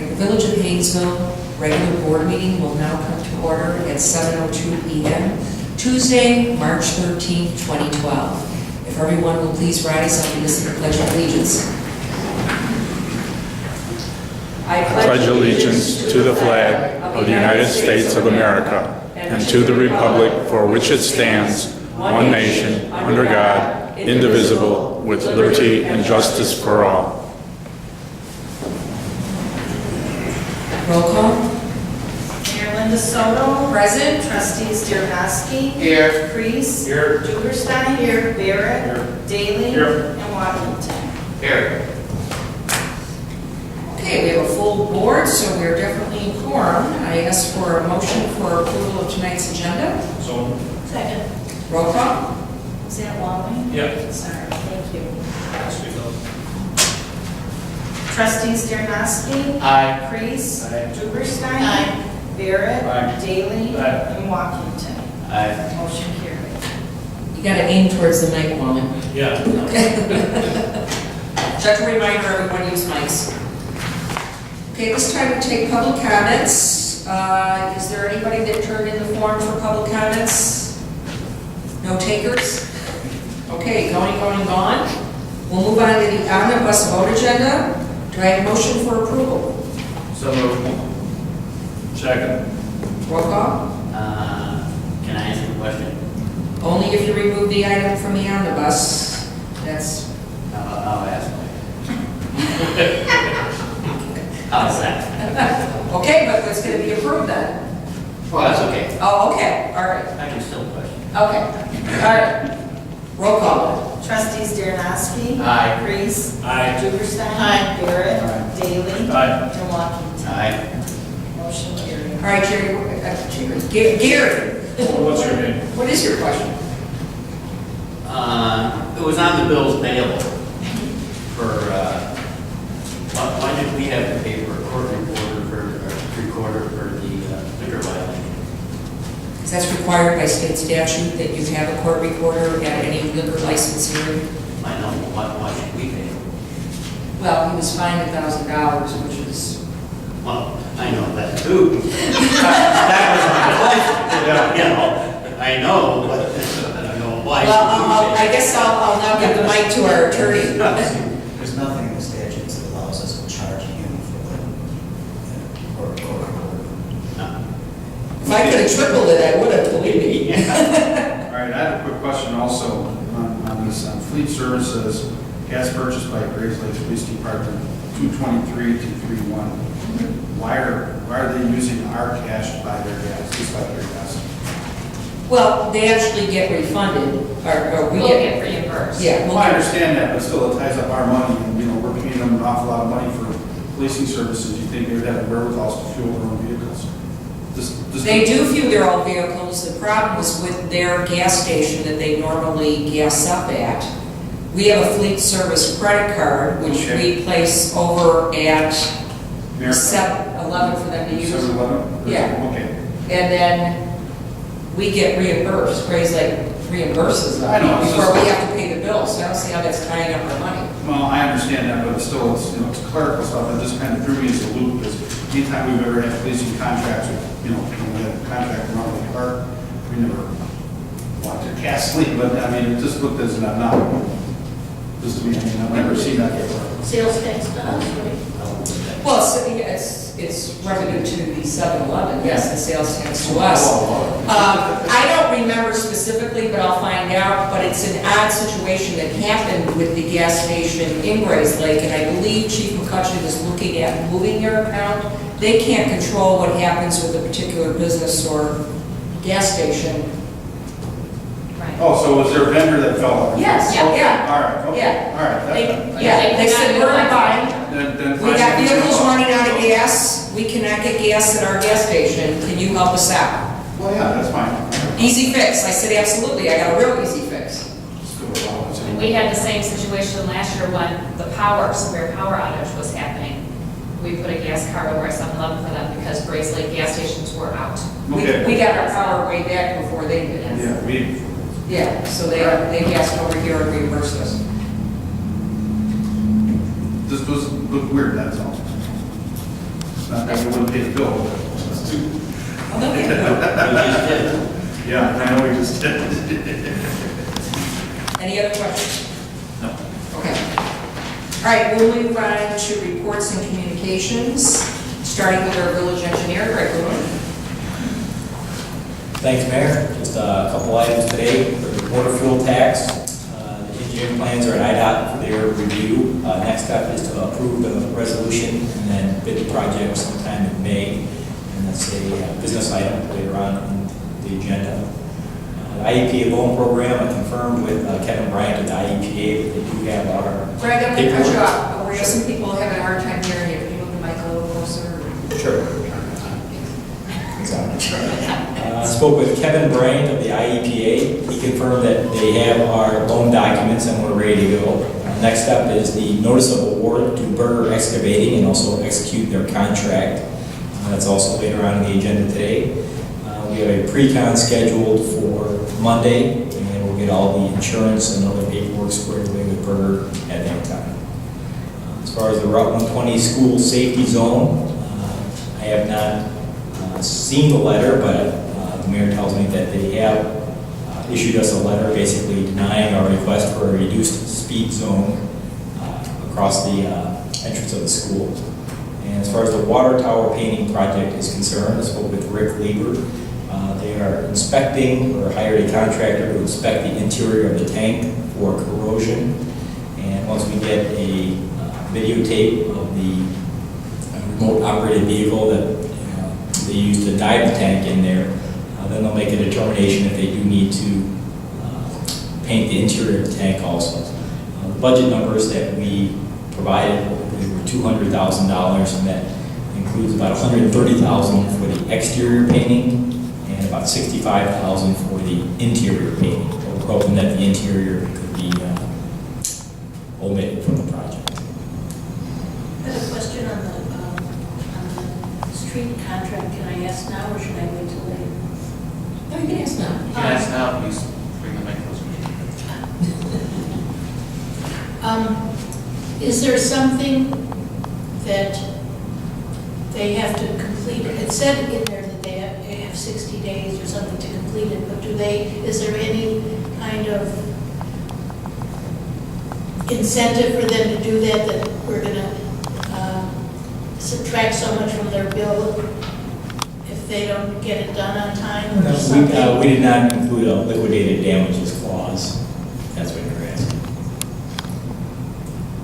The Village of Hainesville regular board meeting will now come to order at 7:02 p.m. Tuesday, March 13, 2012. If everyone will please rise, I'll listen to the Pledge of Allegiance. I pledge allegiance to the flag of the United States of America and to the republic for which it stands, one nation, under God, indivisible, with liberty and justice for all. Roll call. Mayor Linda Soto. Present. Trustees Dernoski. Here. Priest. Here. Duberstein. Here. Barrett. Here. Daly. Here. And Waddington. Here. Okay, we have a full board, so we're definitely in quorum. I ask for a motion for approval of tonight's agenda. So. Second. Roll call. Is that Walling? Yep. Sorry, thank you. Trustees Dernoski. Aye. Priest. Aye. Duberstein. Aye. Barrett. Aye. Daly. Aye. And Waddington. Aye. Motion carried. You gotta aim towards the mic, Wallen. Yeah. Just a reminder, everyone use mics. Okay, this time we take public comments. Is there anybody that turned in the form for public comments? No takers? Okay, gone. We'll move on to the omnibus vote agenda. Do I have a motion for approval? So moved. Second. Roll call. Can I ask a question? Only if you remove the item from the omnibus. That's, I'll ask. How's that? okay, but it's gonna be approved then. Well, that's okay. Oh, okay, all right. I can still question. Okay, all right. Roll call. Trustees Dernoski. Aye. Priest. Aye. Duberstein. Aye. Barrett. Aye. Daly. Aye. And Waddington. Aye. Motion carried. All right, Gary. What's your name? What is your question? It was on the bills payable for, why did we have to pay for a court recorder for the liquor violation? Because that's required by state statute that you have a court recorder at any liquor license hearing. I know, why should we pay? Well, he was fined $1,000, which is, Well, I know that too. That was my question. You know, I know, but I don't know why. well, I guess I'll now give the mic to our attorney. There's nothing in the statutes that allows us to charge him for the court recorder. No. If I could have tripled it, I would have, believe me. All right, I have a quick question also on this, on fleet services, gas purchased by Grays Lakes Police Department, 223 to 31. Why are they using our cash to buy their gas, just buy their gas? Well, they actually get refunded, or we We'll get, get reimbursed. yeah, Well, we'll I get, understand that, but still it ties up our money, and, you know, we're paying them an awful lot of money for policing services. You think they would have the wherewithal to fuel their own vehicles? they do fuel their own vehicles. The problem is with their gas station that they normally gas up at. We have a fleet service credit card, which Okay. we place over at America? 7-Eleven for them to use. 7-Eleven? Yeah. Okay. And then we get reimbursed. Grays Lake reimburses I know, them it's before just- we have to pay the bill. So I don't see how that's tying up our money. Well, I understand that, but still, it's, you know, it's clerical stuff that just kind of threw me as a loop, because anytime we've ever had policing contracts with, you know, when we had a contract around the park, we never wanted to cast sleep, but I mean, it just looked as an anomaly. Just to me, I mean, I've never seen that before. Sales tax to us, right? Well, it's revenue to the 7-Eleven, yes, the sales tax to us. I don't remember specifically, but I'll find out, but it's an odd situation that happened with the gas station in Grays Lake, and I believe Chief McCutcheon is looking at moving their account. They can't control what happens with a particular business or gas station. Right. Oh, so was there a vendor that fell off? Yes, Yeah. yeah, All right, okay, Yeah. all right. that's- yeah, they said we're in a bind. Then We got fine. vehicles running out of gas, we cannot get gas at our gas station, can you help us out? Well, yeah, that's fine. Easy fix, I said absolutely, I got a real easy fix. Just go along with it. We had the same situation last year when the severe power outage was happening. We put a gas card over at 7-Eleven for them because Grays Lake gas stations were out. Okay. We got our power way back before they did. Yeah, Yeah, so they asked over here and reimbursed us. this was, looked weird, that's all. Not that we wouldn't pay the bill. Oh, no, yeah, Yeah, I know we just did. no. Any other questions? No. Okay. All right, we'll move on to reports and communications, starting with our village engineer, Greg Lewin. Thanks, Mayor. Just a couple items today. For the water fuel tax, the engineering plans are at IDOT for their review. Next step is to approve the resolution and then bid the project sometime in May. And that's a business item later on in the agenda. The IEPA loan program, I confirmed with Kevin Bryant at the IEPA that they do have our Greg, I'm going to cut you paperwork. off. We have some people having a hard time hearing you. Can you move the mic a little closer? Sure. Spoke with Kevin Bryant of the IEPA. He confirmed that they have our loan documents and we're ready to go. Next step is the notice of award to Berger Excavating and also execute their contract. That's also later on in the agenda today. We have a pre-con scheduled for Monday, and then we'll get all the insurance and other paperwork squared away with Berger at that time. As far as the Route 120 school safety zone, I have not seen the letter, but the mayor tells me that they have issued us a letter basically denying our request for a reduced speed zone across the entrance of the school. And as far as the water tower painting project is concerned, I spoke with Rick Lieber. They are inspecting, or hired a contractor to inspect the interior of the tank for corrosion. And once we get a videotape of the remote operated vehicle that they use to dive the tank in there, then they'll make a determination if they do need to paint the interior of the tank also. The budget numbers that we provided were $200,000, and that includes about $130,000 for the exterior painting and about $65,000 for the interior painting. We're hoping that the interior could be omitted from the project. I have a question on the street contract. Can I ask now, or should I wait till later? No, you can ask now. You can ask now, please bring the mic closer. Is there something that they have to complete? It said in there that they have 60 days or something to complete it, but is there any kind of incentive for them to do that, that we're going to subtract so much from their bill if they don't get it done on time or something? We did not include a liquidated damages clause. That's what you're asking.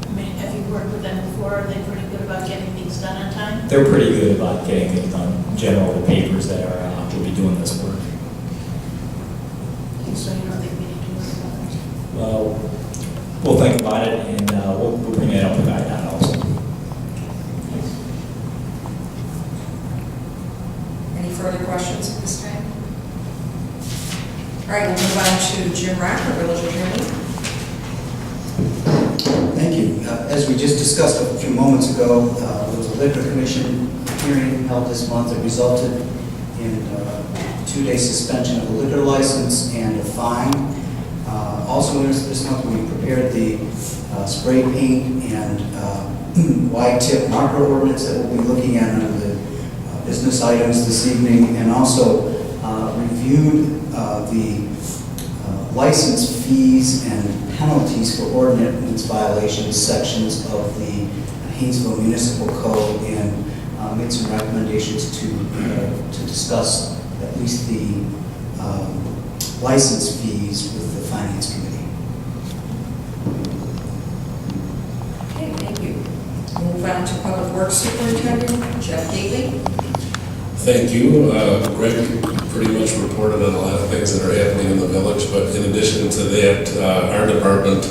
I mean, have you worked with them before? Are they pretty good about getting things done on time? They're pretty good about getting things done. In general, the papers that will be doing this work. So you don't think we need to worry about it? Well, we'll think about it, and we'll bring that up with IDOT also. Any further questions at this time? All right, we'll move on to Jim Rock, our village attorney. Thank you. As we just discussed a few moments ago, there was a liquor commission hearing held this month that resulted in a 2-day suspension of a liquor license and a fine. Also, this month we prepared the spray paint and wide tip marker ordinance that we'll be looking at under the business items this evening, and also reviewed the license fees and penalties for ordinance violations sections of the Hainesville Municipal Code, and made some recommendations to discuss at least the license fees with the Finance Committee. Okay, thank you. We'll move on to Public Works Superintendent, Jeff Gately. Thank you. Greg pretty much reported on a lot of things that are happening in the village, but in addition to that, our department,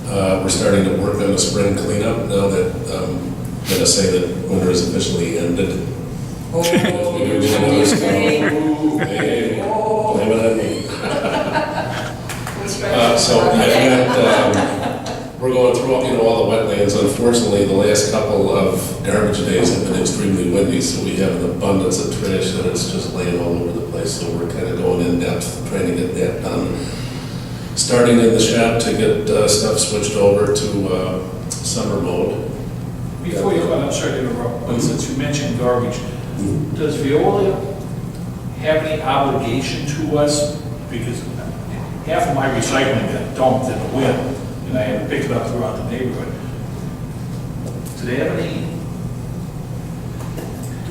we're starting to work on the spring cleanup now that I'm going to say that winter is officially ended. Oh, Hey, blame it on me. So I've got, we're going through all the wetlands. Unfortunately, the last couple of garbage days have been extremely windy, so we have an abundance of trash and it's just laying all over the place. So we're kind of going in depth, trying to get that done. Starting in the shop to get stuff switched over to summer mode. Before you, I'm sorry to interrupt, but since you mentioned garbage, does Veolia have any obligation to us? Because half of my recycling got dumped in the wind, and I had to pick it up throughout the neighborhood. Do they have any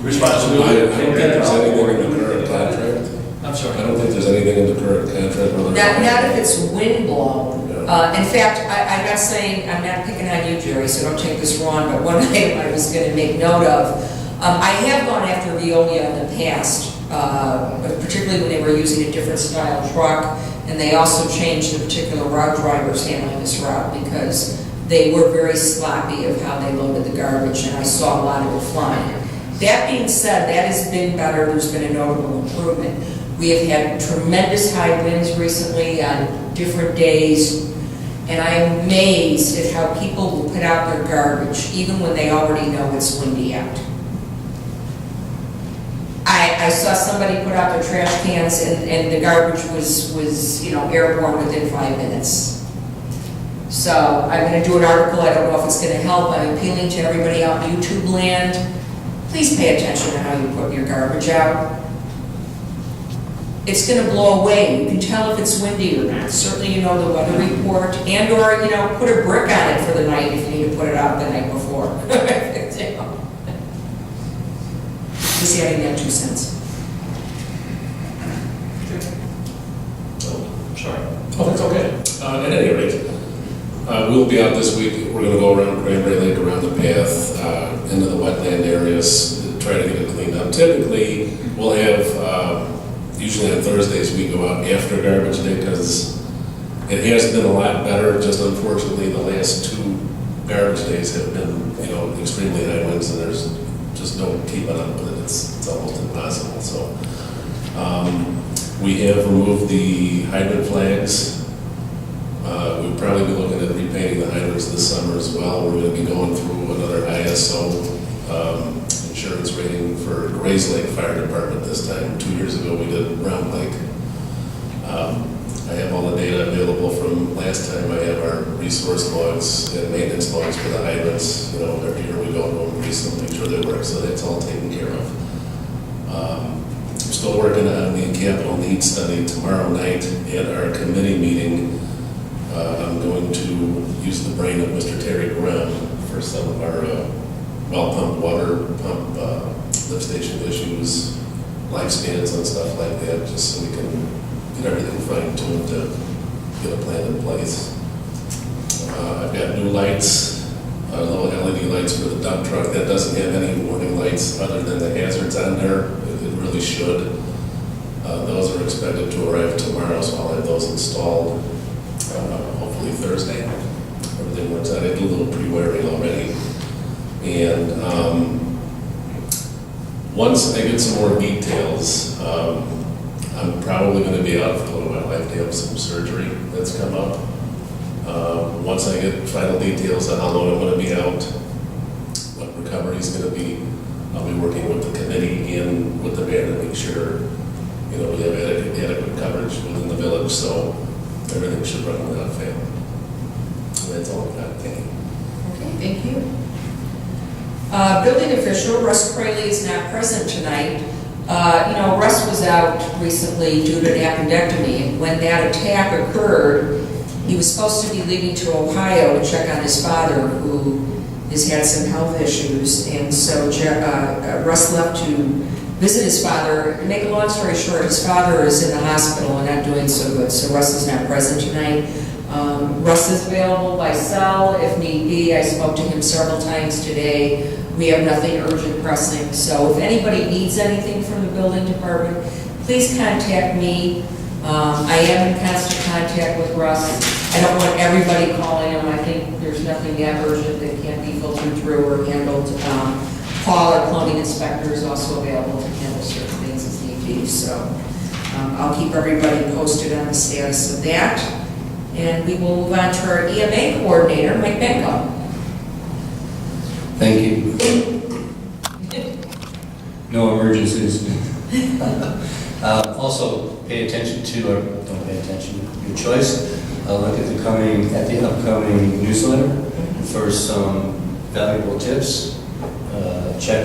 responsibility? I don't think there's anything in the current contract. I'm sorry. I don't think there's anything in the current contract. Not if it's wind blown. Yeah. In fact, I'm not saying, I'm not picking on you, Jerry, so don't take this wrong, but one item I was going to make note of, I have gone after Veolia in the past, particularly when they were using a different style truck, and they also changed the particular route drivers handling this route because they were very sloppy of how they loaded the garbage, and I saw a lot of it flying. That being said, that has been better. There's been a notable improvement. We have had tremendous high winds recently on different days, and I am amazed at how people will put out their garbage even when they already know it's windy out. I saw somebody put out their trash cans and the garbage was airborne within 5 minutes. So I'm going to do an article. I don't know if it's going to help. I'm appealing to everybody out in YouTube land. Please pay attention to how you put your garbage out. It's going to blow away. You can tell if it's windy or not. Certainly the weather report and or, put a brick on it for the night if you need to put it out the night before. Just adding that 2 cents. Sorry. Oh, that's okay. At any rate, we'll be out this week. We're going to go around Cranberry Lake, around the path, into the wetland areas, try to get it cleaned up. Typically, we'll have, usually on Thursdays, we go out after garbage day because it has been a lot better. Just unfortunately, the last 2 garbage days have been, extremely high winds, and there's just no keeping up with it. It's almost impossible. So we have removed the hydrant flags. We'll probably be looking at repainting the hydrants this summer as well. We're going to be going through another ISO insurance rating for Grays Lake Fire Department this time. 2 years ago we did Round Lake. I have all the data available from last time. I have our resource logs and maintenance logs for the hydrants. Every year we go to them recently, make sure they work, so that's all taken care of. I'm still working on the capital needs study. Tomorrow night at our committee meeting, I'm going to use the brain of Mr. Terry Graham for some of our well pump, water pump, lift station issues, lifespans and stuff like that, just so we can get everything fine-tuned to get a plan in place. I've got new lights, little LED lights for the dump truck. That doesn't have any warning lights other than the hazards on there. It really should. Those are expected to arrive tomorrow, so I'll have those installed hopefully Thursday. Everything works out. I did a little pre-wiring already. And once I get some more details, I'm probably going to be out for a little while. I have to have some surgery that's come up. Once I get final details on how long I'm going to be out, what recovery is going to be, I'll be working with the committee and with the mayor to make sure, we have adequate coverage within the village, so everything should run without fail. And that's all I've got. Thank you. Okay, thank you. Building official, Russ Crayley is not present tonight. Russ was out recently due to an appendectomy, and when that attack occurred, he was supposed to be leaving to Ohio to check on his father, who has had some health issues, and so Russ left to visit his father. To make a long story short, his father is in the hospital and not doing so good, so Russ is not present tonight. Russ is available by cell if need be. I spoke to him several times today. We have nothing urgent pressing, so if anybody needs anything from the building department, please contact me. I am in constant contact with Russ. I don't want everybody calling him. I think there's nothing that urgent that can't be filtered through or handled. Paul, our plumbing inspector, is also available to handle certain things as need be, so I'll keep everybody posted on the status of that. And we will move on to our EMA coordinator, Mike Benko. Thank you. No emergencies. Also, pay attention to, or don't pay attention, your choice. Look at the upcoming newsletter for some valuable tips, checklist.